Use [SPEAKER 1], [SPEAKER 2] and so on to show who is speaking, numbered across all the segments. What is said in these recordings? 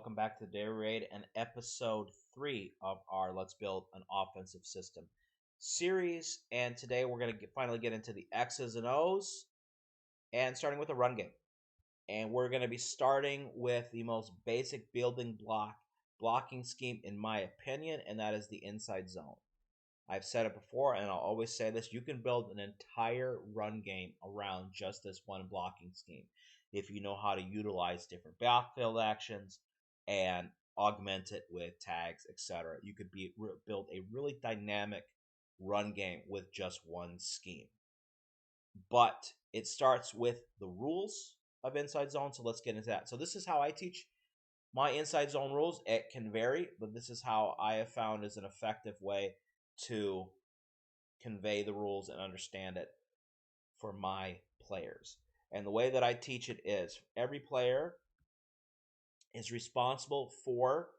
[SPEAKER 1] welcome back to the Daily Raid and episode 3 of our Let's Build an Offensive System series. And today we're going to finally get into the X's and O's and starting with a run game. And we're going to be starting with the most basic building blocking scheme in my opinion, and that is the inside zone. I've said it before and I'll always say this: you can build an entire run game around just this one blocking scheme if you know how to utilize different backfield actions and augment it with tags, etc. You could build a really dynamic run game with just one scheme. But it starts with the rules of inside zone, so let's get into that. So this is how I teach my inside zone rules. It can vary, but this is how I have found is an effective way to convey the rules and understand it for my players. And the way that I teach it is every player is responsible for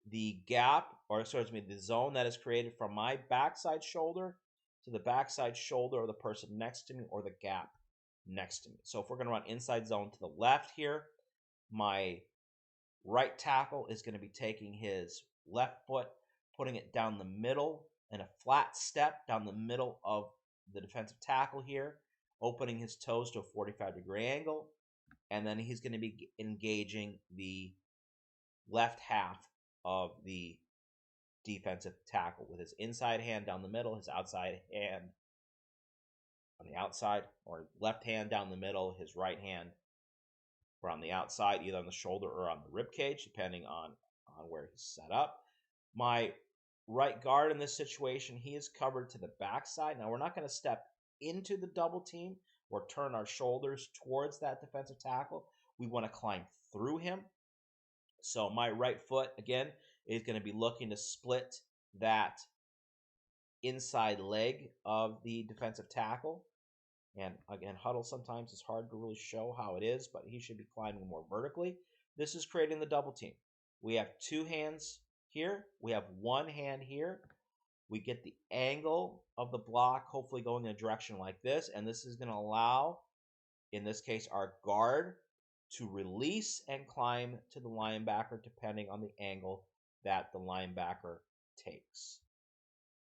[SPEAKER 1] the gap, or the zone that is created from my backside shoulder to the backside shoulder of the person next to me, or the gap next to me. So if we're going to run inside zone to the left here, my right tackle is going to be taking his left foot, putting it down the middle in a flat step down the middle of the defensive tackle here, opening his toes to a 45-degree angle, and then he's going to be engaging the left half of the defensive tackle with his inside hand down the middle, his outside hand on the outside, or left hand down the middle, his right hand on the outside, either on the shoulder or on the rib cage, depending on where he's set up. My right guard in this situation, he is covered to the backside. Now, we're not going to step into the double team or turn our shoulders towards that defensive tackle. We want to climb through him. So my right foot, again, is going to be looking to split that inside leg of the defensive tackle. And again, huddle sometimes is hard to really show how it is, but he should be climbing more vertically. This is creating the double team. We have two hands here. We have one hand here. We get the angle of the block, hopefully going in a direction like this. And this is going to allow, in this case, our guard to release and climb to the linebacker depending on the angle that the linebacker takes.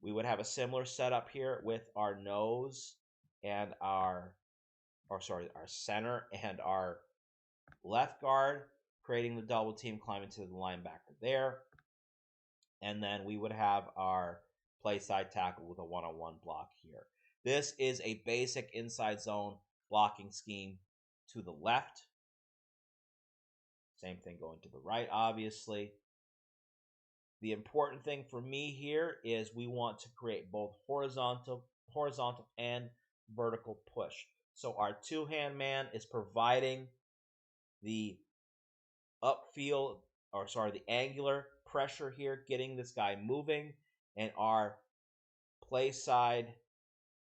[SPEAKER 1] We would have a similar setup here with our nose and our center and our left guard, creating the double team, climbing to the linebacker there. And then we would have our play side tackle with a one-on-one block here. This is a basic inside zone blocking scheme to the left. Same thing going to the right, obviously. The important thing for me here is we want to create both horizontal and vertical push. So our two-hand man is providing the the angular pressure here, getting this guy moving, and our play side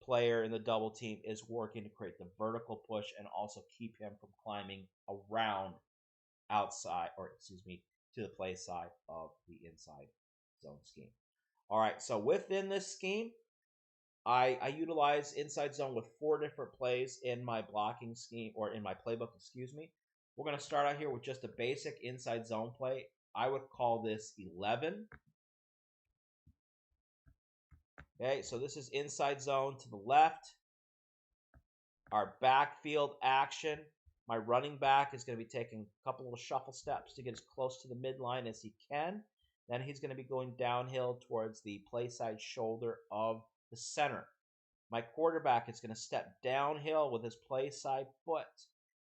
[SPEAKER 1] player in the double team is working to create the vertical push and also keep him from climbing around to the play side of the inside zone scheme. All right, so within this scheme, I utilize inside zone with 4 different plays in my blocking scheme, or in my playbook, excuse me. We're going to start out here with just a basic inside zone play. I would call this 11. Okay, so this is inside zone to the left. Our backfield action. My running back is going to be taking a couple of shuffle steps to get as close to the midline as he can. Then he's going to be going downhill towards the play side shoulder of the center. My quarterback is going to step downhill with his play side foot.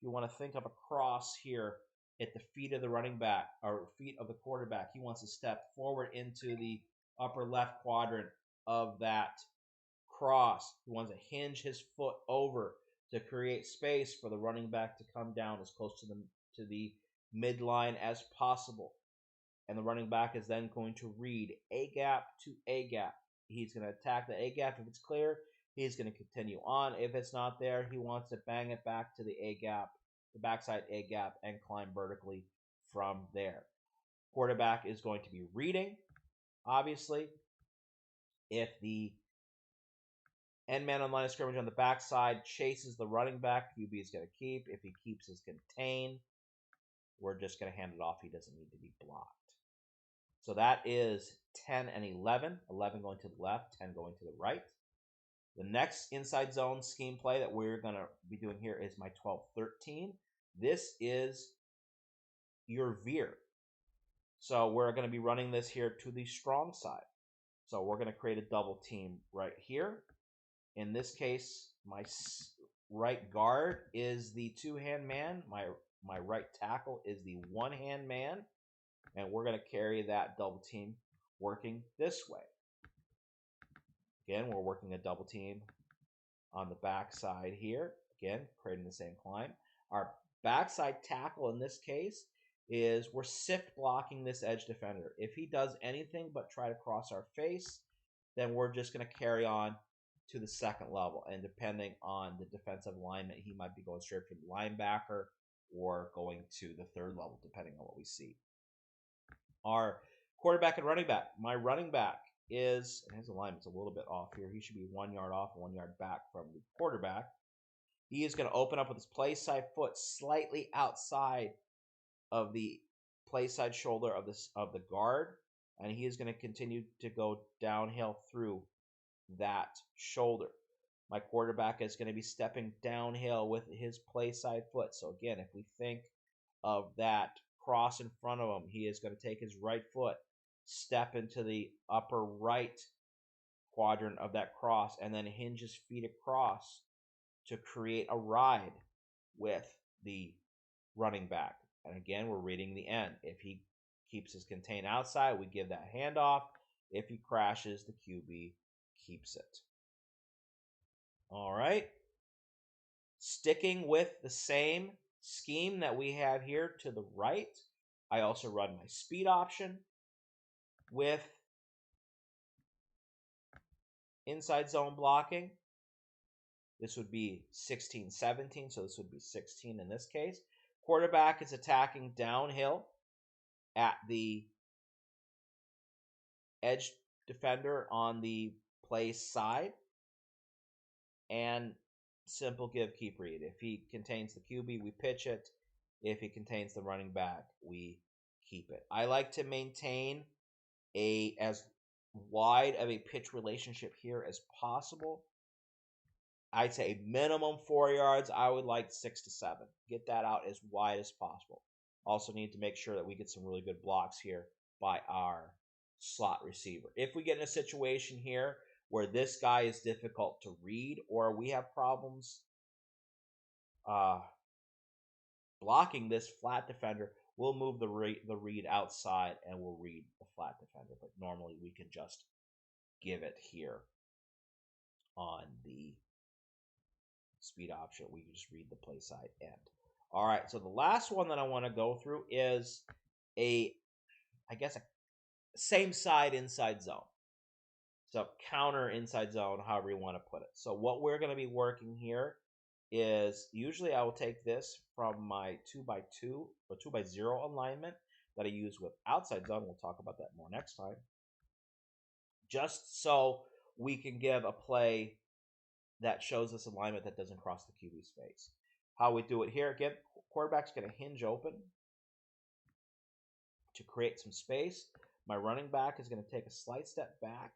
[SPEAKER 1] You want to think of a cross here at the feet of the running back, or feet of the quarterback. He wants to step forward into the upper left quadrant of that cross. He wants to hinge his foot over to create space for the running back to come down as close to the midline as possible. And the running back is then going to read A gap to A gap. He's going to attack the A gap. If it's clear, he's going to continue on. If it's not there, he wants to bang it back to the A gap, the backside A gap, and climb vertically from there. Quarterback is going to be reading, obviously. If the end man on line of scrimmage on the backside chases the running back, QB is going to keep. If he keeps, is contain. we're just going to hand it off. He doesn't need to be blocked. So that is 10 and 11. 11 going to the left, 10 going to the right. The next inside zone scheme play that we're going to be doing here is my 12-13. This is your veer. So we're going to be running this here to the strong side. So we're going to create a double team right here. In this case, my right guard is the two-hand man. My right tackle is the one-hand man. And we're going to carry that double team working this way. Again, we're working a double team on the back side here. Again, creating the same climb. Our backside tackle in this case is we're sift blocking this edge defender. If he does anything but try to cross our face, then we're just going to carry on to the second level. And depending on the defensive alignment, he might be going straight for the linebacker or going to the third level, depending on what we see. Our quarterback and running back. My running back is, and his alignment's a little bit off here. He should be 1 yard off, 1 yard back from the quarterback. He is going to open up with his play side foot slightly outside of the play side shoulder of the guard, and he is going to continue to go downhill through that shoulder. My quarterback is going to be stepping downhill with his play side foot. So again, if we think of that cross in front of him, he is going to take his right foot, step into the upper right quadrant of that cross, and then hinge his feet across to create a ride with the running back. And again, we're reading the end. If he keeps his contain outside, we give that handoff. If he crashes, the QB keeps it. All right. Sticking with the same scheme that we have here to the right, I also run my speed option with inside zone blocking. This would be 16-17, so this would be 16 in this case. Quarterback is attacking downhill at the edge defender on the play side. And simple give, keep, read. If he contains the QB, we pitch it. If he contains the running back, we keep it. I like to maintain as wide of a pitch relationship here as possible. I'd say minimum 4 yards. I would like 6 to 7. Get that out as wide as possible. Also need to make sure that we get some really good blocks here by our slot receiver. If we get in a situation here where this guy is difficult to read, or we have problems blocking this flat defender, we'll move the read outside and we'll read the flat defender. But normally we can just give it here on the speed option. We can just read the play side end. All right, so the last one that I want to go through is a same side inside zone. So counter inside zone, however you want to put it. So what we're going to be working here is usually I will take this from my 2x2 or 2x0 alignment that I use with outside zone. We'll talk about that more next time. Just so we can give a play that shows this alignment that doesn't cross the QB's face. How we do it here, again, quarterback's going to hinge open to create some space. My running back is going to take a slight step back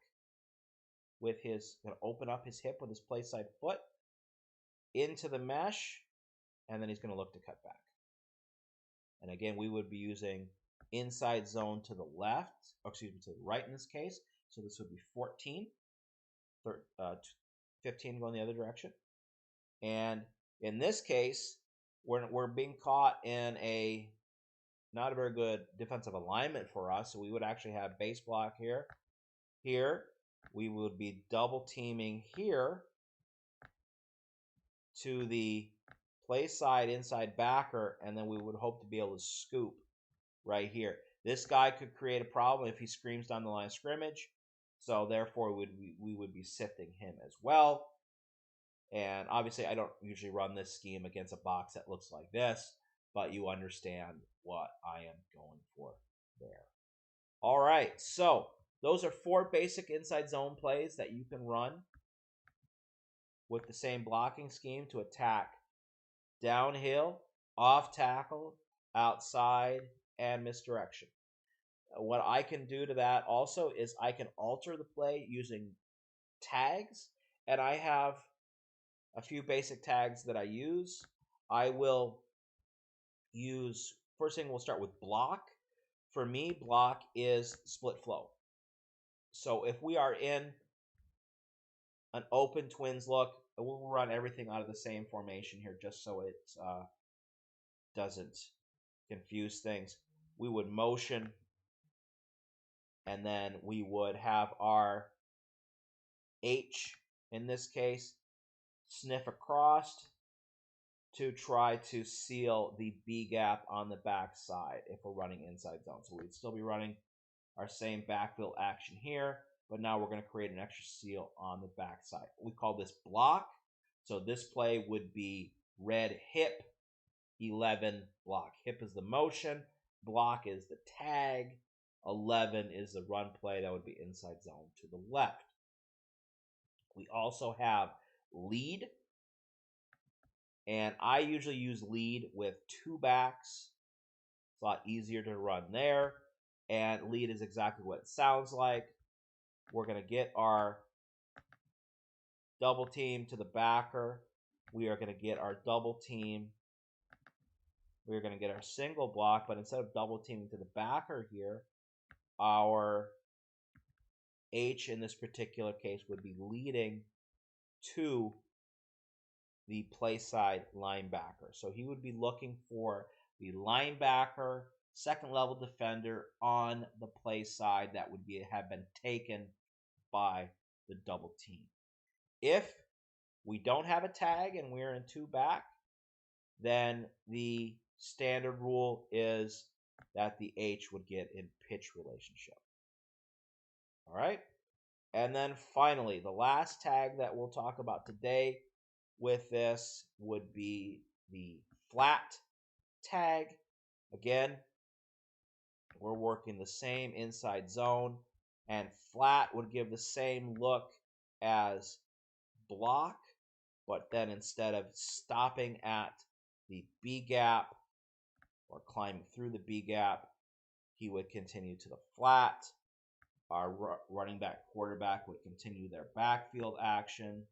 [SPEAKER 1] with his, going to open up his hip with his play side foot into the mesh, and then he's going to look to cut back. And again, we would be using inside zone to the left, or excuse me, to the right in this case. So this would be 14, 15 going the other direction. And in this case, we're being caught in a not a very good defensive alignment for us. So we would actually have base block here. Here, we would be double teaming here to the play side inside backer, and then we would hope to be able to scoop right here. This guy could create a problem if he screams down the line of scrimmage. So therefore, we would be sifting him as well. And obviously, I don't usually run this scheme against a box that looks like this, but you understand what I am going for there. All right, so those are 4 basic inside zone plays that you can run with the same blocking scheme to attack downhill, off tackle, outside, and misdirection. What I can do to that also is I can alter the play using tags, and I have a few basic tags that I use. I will use, first thing we'll start with block. For me, block is split flow. So if we are in an open twins look, we'll run everything out of the same formation here just so it doesn't confuse things. We would motion, and then we would have our H, in this case, sniff across to try to seal the B gap on the back side if we're running inside zone. So we'd still be running our same backfield action here, but now we're going to create an extra seal on the back side. We call this block. So this play would be red hip, 11 block. Hip is the motion, block is the tag, 11 is the run play. That would be inside zone to the left. We also have lead, and I usually use lead with two backs. It's a lot easier to run there, and lead is exactly what it sounds like. We're going to get our double team to the backer. We are going to get our double team. We're going to get our single block, but instead of double teaming to the backer here, our H in this particular case would be leading to the play side linebacker. So he would be looking for the linebacker, second level defender on the play side that would have been taken by the double team. If we don't have a tag and we're in two back, then the standard rule is that the H would get in pitch relationship. All right. And then finally, the last tag that we'll talk about today with this would be the flat tag. Again, we're working the same inside zone, and flat would give the same look as block, but then instead of stopping at the B gap or climbing through the B gap, he would continue to the flat. Our running back quarterback would continue their backfield action.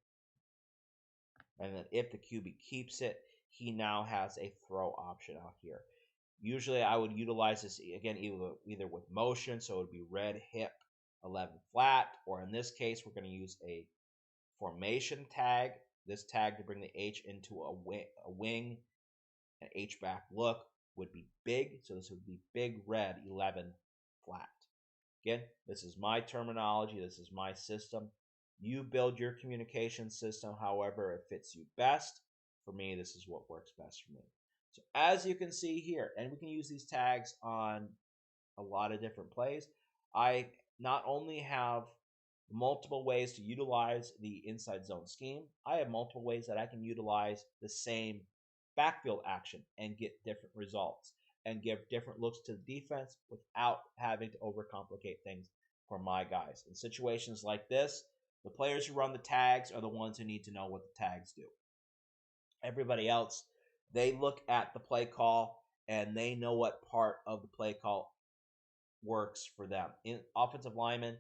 [SPEAKER 1] And then if the QB keeps it, he now has a throw option out here. Usually I would utilize this, again, either with motion, so it would be red hip, 11 flat, or in this case, we're going to use a formation tag. This tag to bring the H into a wing, an H back look would be big, so this would be big red, 11 flat. Again, this is my terminology. This is my system. You build your communication system however it fits you best. For me, this is what works best for me. So as you can see here, and we can use these tags on a lot of different plays, I not only have multiple ways to utilize the inside zone scheme, I have multiple ways that I can utilize the same backfield action and get different results and give different looks to the defense without having to overcomplicate things for my guys. In situations like this, the players who run the tags are the ones who need to know what the tags do. Everybody else, they look at the play call and they know what part of the play call works for them. In offensive linemen,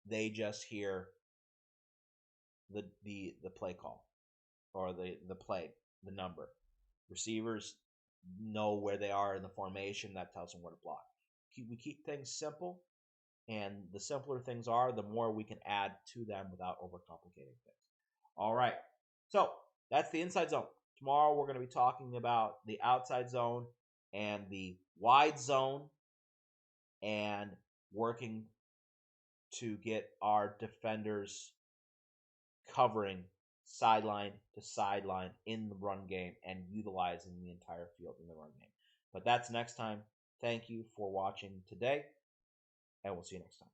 [SPEAKER 1] they just hear the play call or the play, the number. Receivers know where they are in the formation. That tells them where to block. We keep things simple, and the simpler things are, the more we can add to them without overcomplicating things. All right, so that's the inside zone. Tomorrow we're going to be talking about the outside zone and the wide zone and working to get our defenders covering sideline to sideline in the run game and utilizing the entire field in the run game. But that's next time. Thank you for watching today, and we'll see you next time.